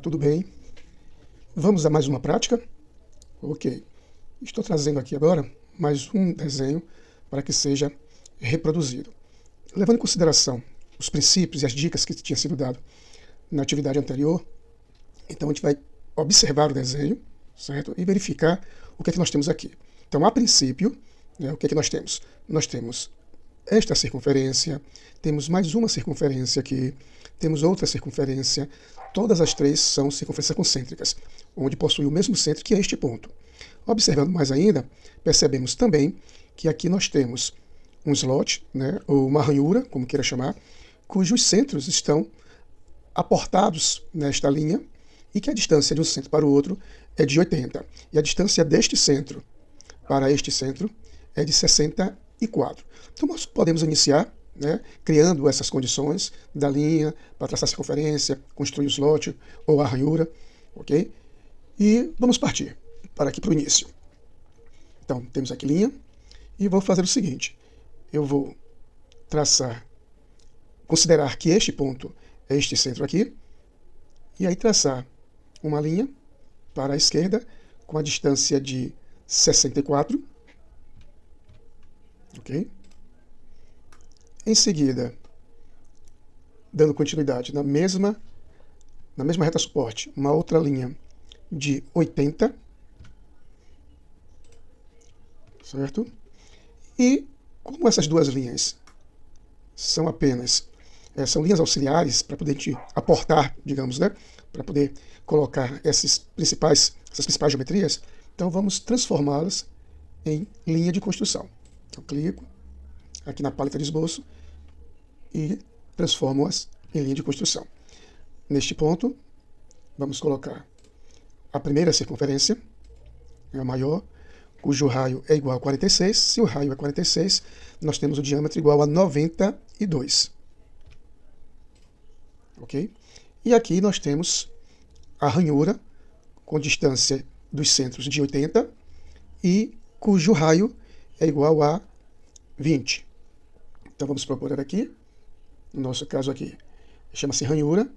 tudo bem? Vamos a mais uma prática? Ok. Estou trazendo aqui agora mais um desenho para que seja reproduzido. Levando em consideração os princípios e as dicas que tinha sido dado na atividade anterior, então a gente vai observar o desenho, certo? E verificar o que é que nós temos aqui. Então, a princípio, o que é que nós temos? Nós temos esta circunferência, temos mais uma circunferência aqui, temos outra circunferência, todas as três são circunferências concêntricas, onde possui o mesmo centro, que é este ponto. Observando mais ainda, percebemos também que aqui nós temos um slot, ou uma ranhura, como queira chamar, cujos centros estão aportados nesta linha e que a distância de um centro para o outro é de 80. E a distância deste centro para este centro é de 64. Então nós podemos iniciar criando essas condições da linha para traçar a circunferência, construir o slot ou a ranhura, ok? E vamos partir para aqui para o início. Então temos aqui linha e vou fazer o seguinte, eu vou traçar, considerar que este ponto é este centro aqui, e aí traçar uma linha para a esquerda com a distância de 64, ok? Em seguida, dando continuidade na mesma reta suporte, uma outra linha de 80, certo? E como essas duas linhas são apenas são linhas auxiliares para poder aportar, digamos, para poder colocar essas principais geometrias, então vamos transformá-las em linha de construção. Então clico aqui na paleta de esboço e transformo-as em linha de construção. Neste ponto, vamos colocar a primeira circunferência, a maior, cujo raio é igual a 46. Se o raio é 46, nós temos o diâmetro igual a 92. Ok? E aqui nós temos a ranhura com distância dos centros de 80 e cujo raio é igual a 20. Então vamos procurar aqui, no nosso caso aqui, chama-se ranhura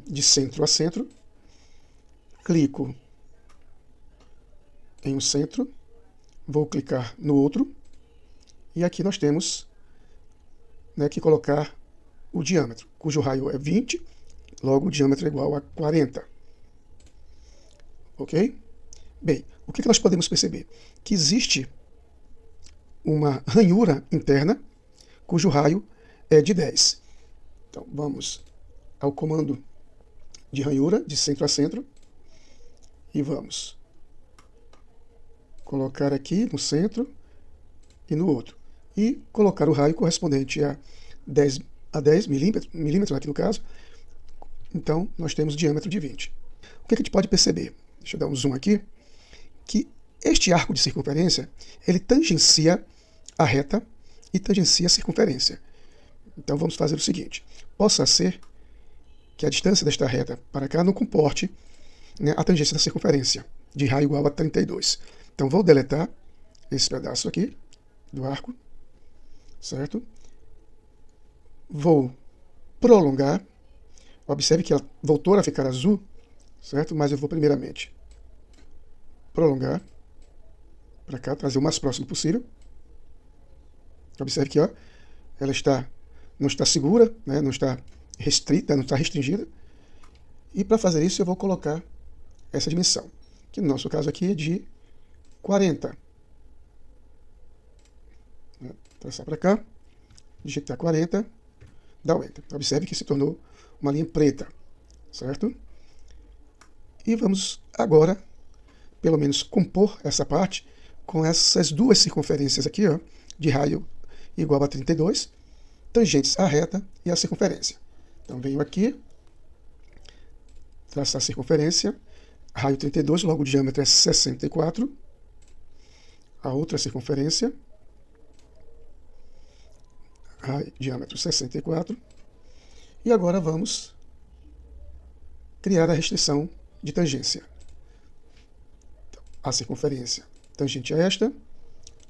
de centro a centro. Clico em um centro, vou clicar no outro, e aqui nós temos que colocar o diâmetro, cujo raio é 20, logo o diâmetro é igual a 40. Ok? Bem, o que nós podemos perceber? Que existe uma ranhura interna, cujo raio é de 10. Então, vamos ao comando de ranhura, de centro a centro, e vamos colocar aqui no centro e no outro. E colocar o raio correspondente a 10 milímetros aqui no caso. Então, nós temos diâmetro de 20. O que a gente pode perceber? Deixa eu dar um zoom aqui. Que este arco de circunferência, ele tangencia a reta e tangencia a circunferência. Então, vamos fazer o seguinte. Possa ser que a distância desta reta para cá não comporte a tangência da circunferência, de raio igual a 32. Então, vou deletar esse pedaço aqui do arco, certo? Vou prolongar. Observe que ela voltou a ficar azul, certo? Mas eu vou primeiramente prolongar para cá, trazer o mais próximo possível. Observe que ela não está segura, não está restrita, não está restringida. E para fazer isso eu vou colocar essa dimensão, que no nosso caso aqui é de 40. Traçar para cá, digitar 40, dá o Enter. Observe que se tornou uma linha preta, certo? E vamos agora, pelo menos, compor essa parte com essas duas circunferências aqui, de raio igual a 32, tangentes à reta e à circunferência. Então venho aqui, traçar a circunferência, raio 32, logo o diâmetro é 64, a outra circunferência, diâmetro 64, e agora vamos criar a restrição de tangência. Então, a circunferência tangente a esta,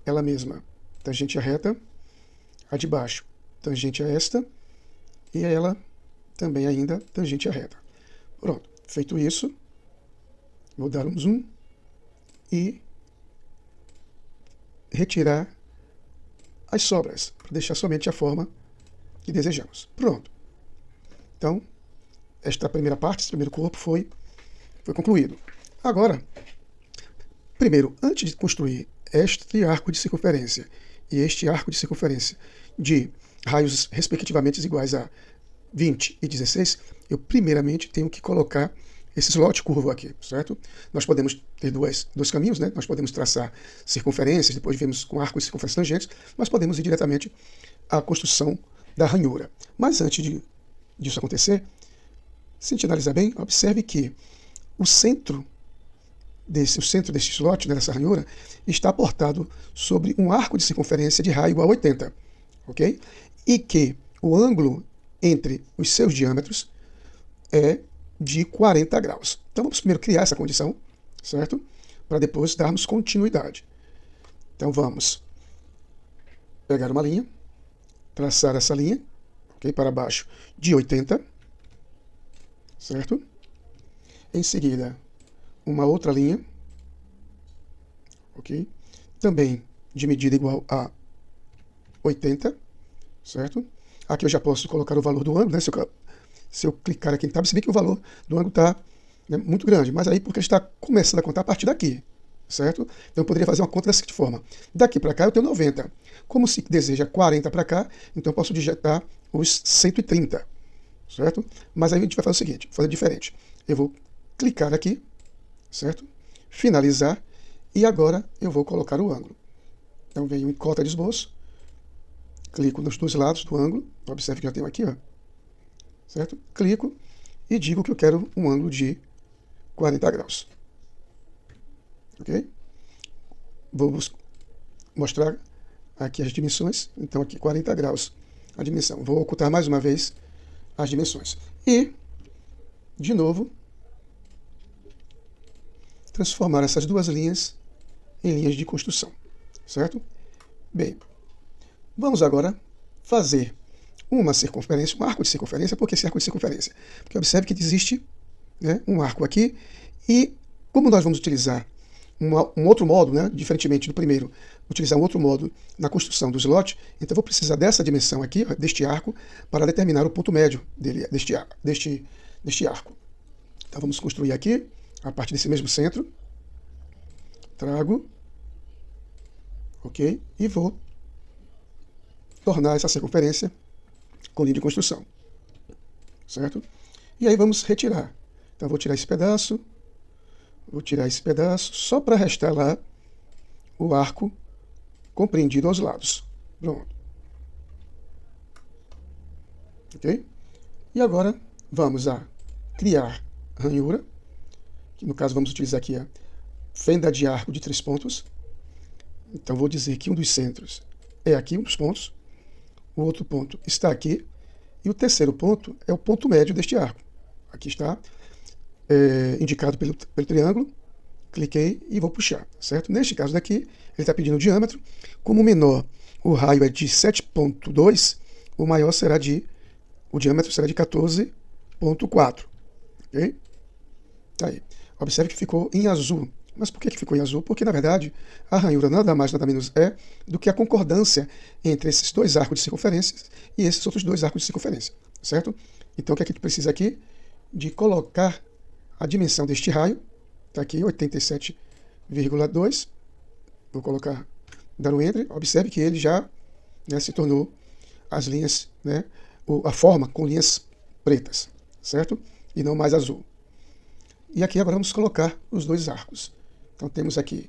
ela mesma tangente à reta, a de baixo tangente a esta, e ela também ainda tangente à reta. Pronto, Feito isso, vou dar um zoom e retirar as sobras, para deixar somente a forma que desejamos. Pronto. Então, esta primeira parte, esse primeiro corpo foi concluído. Agora, primeiro, antes de construir este arco de circunferência e este arco de circunferência de raios respectivamente iguais a 20 e 16, eu primeiramente tenho que colocar esse slot curvo aqui, certo? Nós podemos ter dois caminhos, né? Nós podemos traçar circunferências, depois vemos com arcos de circunferência tangentes, mas podemos ir diretamente à construção da ranhura. Mas antes disso acontecer, se a gente analisar bem, observe que o centro deste slot, né, dessa ranhura, está aportado sobre um arco de circunferência de raio igual a 80, ok? E que o ângulo entre os seus diâmetros é de 40 graus. Então vamos primeiro criar essa condição, certo? Para depois darmos continuidade. Então vamos pegar uma linha, traçar essa linha, ok, para baixo de 80, certo? Em seguida, uma outra linha, ok? Também de medida igual a 80, certo? Aqui eu já posso colocar o valor do ângulo, né? Se eu clicar aqui em Tab, você vê que o valor do ângulo está, né, muito grande, mas aí porque a gente está começando a contar a partir daqui, certo? Então eu poderia fazer uma conta dessa forma. Daqui para cá eu tenho 90. Como se deseja 40 para cá, então eu posso digitar os 130, certo? Mas aí a gente vai fazer o seguinte, fazer diferente. Eu vou clicar aqui, certo? Finalizar, e agora eu vou colocar o ângulo. Então venho em cota de esboço, clico nos dois lados do ângulo, observe que já tenho aqui, ó, certo? Clico e digo que eu quero um ângulo de 40 graus. Ok? Vou mostrar aqui as dimensões. Então aqui 40 graus a dimensão. Vou ocultar mais uma vez as dimensões. E, de novo, transformar essas duas linhas em linhas de construção. Certo? Bem, vamos agora fazer uma circunferência, um arco de circunferência. Por que esse arco de circunferência? Porque observe que existe, né, um arco aqui, e como nós vamos utilizar um outro modo, né, diferentemente do primeiro, utilizar um outro modo na construção do slot, então eu vou precisar dessa dimensão aqui, deste arco, para determinar o ponto médio dele, deste arco. Então vamos construir aqui, a partir desse mesmo centro, trago, ok, e vou tornar essa circunferência com linha de construção, certo? E aí vamos retirar. Então vou tirar esse pedaço, só para restar lá o arco compreendido aos lados. Pronto. Ok? E agora vamos a criar ranhura, que no caso vamos utilizar aqui a fenda de arco de 3 pontos. Então vou dizer que um dos centros é aqui, um dos pontos, o outro ponto está aqui, e o terceiro ponto é o ponto médio deste arco. Aqui está indicado pelo triângulo, cliquei e vou puxar, certo? Neste caso daqui, ele está pedindo o diâmetro. Como o menor, o raio é de 7,2, o diâmetro será de 14,4, ok? Tá aí. Observe que ficou em azul. Mas por que ficou em azul? Porque, na verdade, a ranhura nada mais, nada menos é do que a concordância entre esses dois arcos de circunferência e esses outros dois arcos de circunferência, certo? Então, o que a gente precisa aqui? De colocar a dimensão deste raio, está aqui 87,2, vou colocar, dar um Enter, observe que ele já, né, se tornou as linhas, né, a forma com linhas pretas, certo? E não mais azul. E aqui agora vamos colocar os dois arcos. Então temos aqui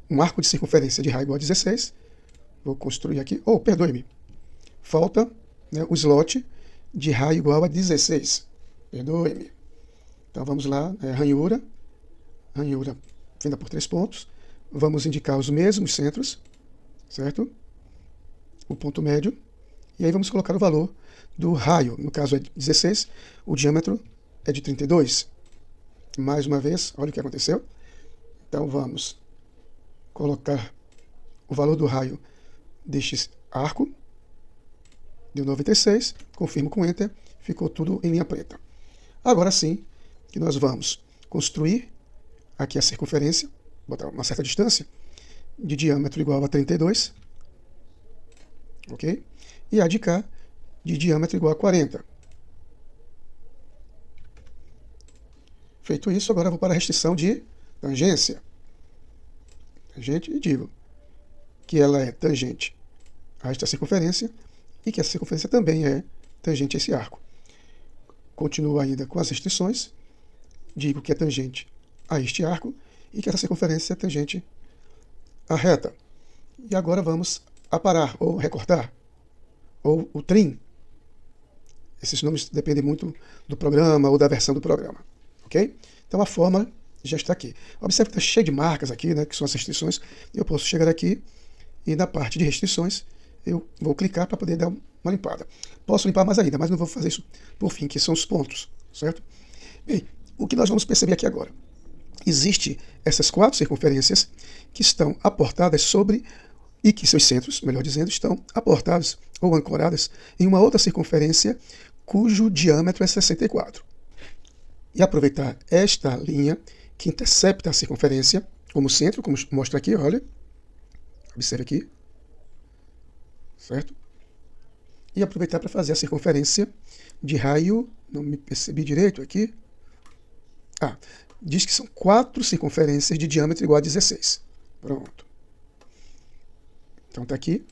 um arco de circunferência de raio igual a 16, vou construir aqui, perdoe-me, falta, né, o slot de raio igual a 16, perdoe-me. Então vamos lá, ranhura, fenda por 3 pontos, vamos indicar os mesmos centros, certo? O ponto médio, e aí vamos colocar o valor do raio, no caso é 16, o diâmetro é de 32. Mais uma vez, olha o que aconteceu. Então vamos colocar o valor do raio deste arco, deu 96, confirmo com Enter, ficou tudo em linha preta. Agora sim, que nós vamos construir aqui a circunferência, botar uma certa distância, de diâmetro igual a 32, ok? E a de cá, de diâmetro igual a 40. Feito isso, agora eu vou para a restrição de tangência. Tangente, e digo que ela é tangente a esta circunferência e que essa circunferência também é tangente a esse arco. Continuo ainda com as restrições, digo que é tangente a este arco e que essa circunferência é tangente à reta. E agora vamos aparar ou recortar, ou o trim. Esses nomes dependem muito do programa ou da versão do programa, ok? Então a forma já está aqui. Observe que está cheio de marcas aqui, né, que são as restrições. Eu posso chegar aqui e na parte de restrições eu vou clicar para poder dar uma limpada. Posso limpar mais ainda, mas não vou fazer isso por fim, que são os pontos, certo? Bem, o que nós vamos perceber aqui agora? Existem essas 4 circunferências que estão aportadas sobre, e que seus centros, melhor dizendo, estão aportados ou ancoradas em uma outra circunferência cujo diâmetro é 64. E aproveitar esta linha que intercepta a circunferência como centro, como mostra aqui, olha. Observe aqui. Certo? E aproveitar para fazer a circunferência de raio, não me percebi direito aqui. Diz que são 4 circunferências de diâmetro igual a 16. Pronto. Então está aqui.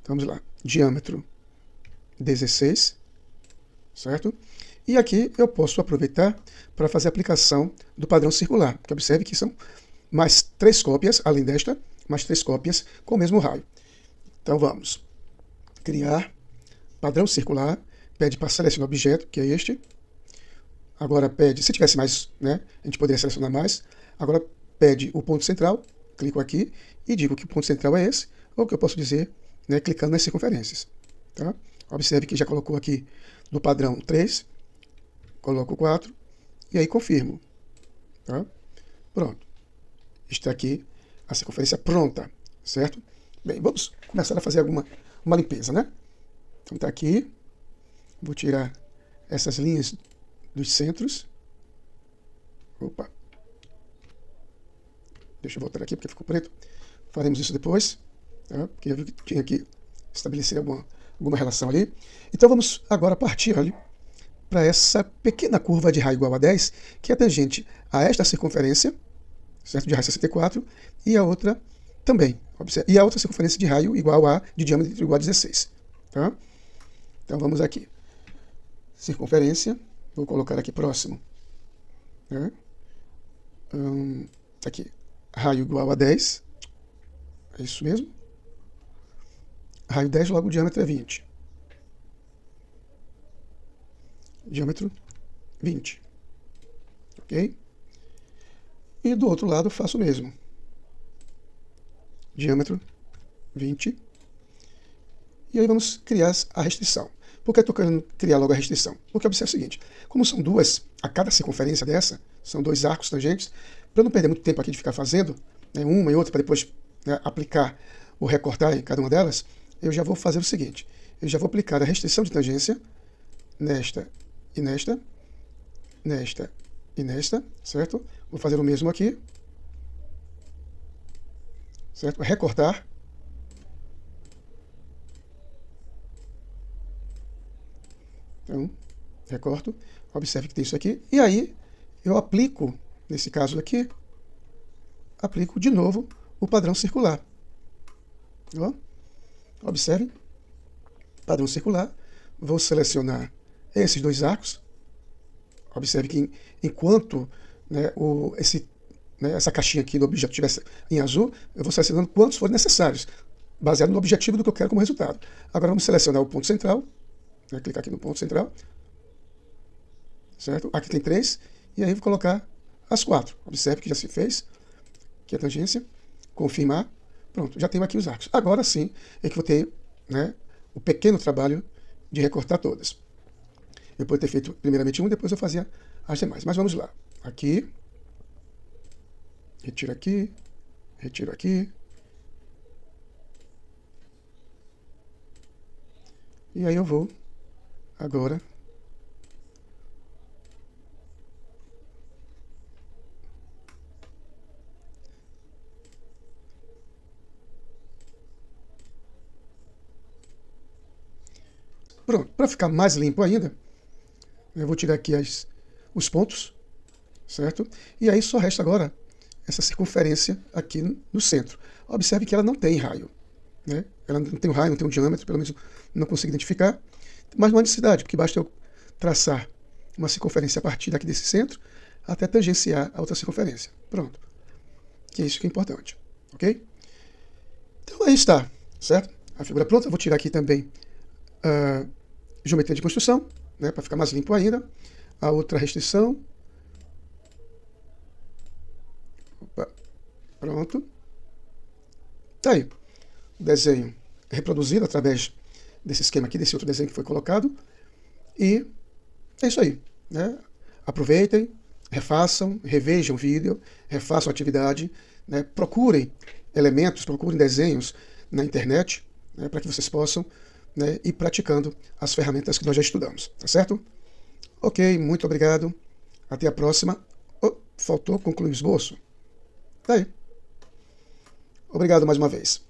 Vamos lá. Diâmetro 16. Certo? E aqui eu posso aproveitar para fazer a aplicação do padrão circular. Que observe que são mais 3 cópias, além desta, mais 3 cópias com o mesmo raio. Então vamos criar padrão circular, pede para selecionar o objeto, que é este. Agora pede, se tivesse mais, né, a gente poderia selecionar mais. Agora pede o ponto central, clico aqui e digo que o ponto central é esse, ou que eu posso dizer, né, clicando nas circunferências. Tá? Observe que já colocou aqui no padrão 3, coloco 4 e aí confirmo. Tá? Pronto. Está aqui a circunferência pronta, certo? Bem, vamos começar a fazer uma limpeza, né? Então está aqui. Vou tirar essas linhas dos centros. Opa. Deixa eu voltar aqui porque ficou preto. Faremos isso depois, tá? Porque eu vi que tinha que estabelecer alguma relação ali. Então vamos agora partir ali para essa pequena curva de raio igual a 10, que é tangente a esta circunferência, certo? De raio 64, e a outra também. E a outra circunferência de raio igual a, de diâmetro igual a 16. Tá? Então vamos aqui. Circunferência, vou colocar aqui próximo. Né? Aqui, raio igual a 10. É isso mesmo. Raio 10, logo o diâmetro é 20. Diâmetro 20. Ok? E do outro lado faço o mesmo. Diâmetro 20. E aí vamos criar a restrição. Por que eu estou querendo criar logo a restrição? Porque observe o seguinte, como são 2, a cada circunferência dessa, são 2 arcos tangentes, para eu não perder muito tempo aqui de ficar fazendo, né, uma e outra, para depois, né, aplicar ou recortar em cada uma delas, eu já vou fazer o seguinte, eu já vou aplicar a restrição de tangência nesta e nesta, nesta e nesta, certo? Vou fazer o mesmo aqui, certo? Recortar. Então, recorto, observe que tem isso aqui, e aí eu aplico, nesse caso aqui, aplico de novo o padrão circular. Ó, observe, padrão circular, vou selecionar esses 2 arcos, observe que enquanto, né, essa caixinha aqui do objeto estivesse em azul, eu vou selecionando quantos forem necessários, baseado no objetivo do que eu quero como resultado. Agora vamos selecionar o ponto central, né, clicar aqui no ponto central, certo? Aqui tem 3, e aí vou colocar as 4. Observe que já se fez, aqui a tangência, confirmar, pronto, já tenho aqui os arcos. Agora sim é que vou ter, né, o pequeno trabalho de recortar todas. Eu poderia ter feito primeiramente um, depois eu fazia as demais. Mas vamos lá. Aqui, retiro aqui, retiro aqui. E aí eu vou agora Pronto, para ficar mais limpo ainda, eu vou tirar aqui os pontos, certo? E aí só resta agora essa circunferência aqui no centro. Observe que ela não tem raio, né? Ela não tem um raio, não tem um diâmetro, pelo menos não consigo identificar, mas não há necessidade, porque basta eu traçar uma circunferência a partir daqui desse centro até tangenciar a outra circunferência. Pronto. Que é isso que é importante, ok? Então aí está, certo? A figura pronta. Eu vou tirar aqui também a geometria de construção, né, para ficar mais limpo ainda. A outra restrição. Opa, pronto. Tá aí. O desenho reproduzido através desse esquema aqui, desse outro desenho que foi colocado. E é isso aí, né? Aproveitem, refaçam, revejam o vídeo, refaçam a atividade, né? Procurem elementos, procurem desenhos na internet, né, para que vocês possam, né, ir praticando as ferramentas que nós já estudamos, tá certo? Ok, muito obrigado. Até a próxima. Oh, faltou concluir o esboço. Tá aí. Obrigado mais uma vez.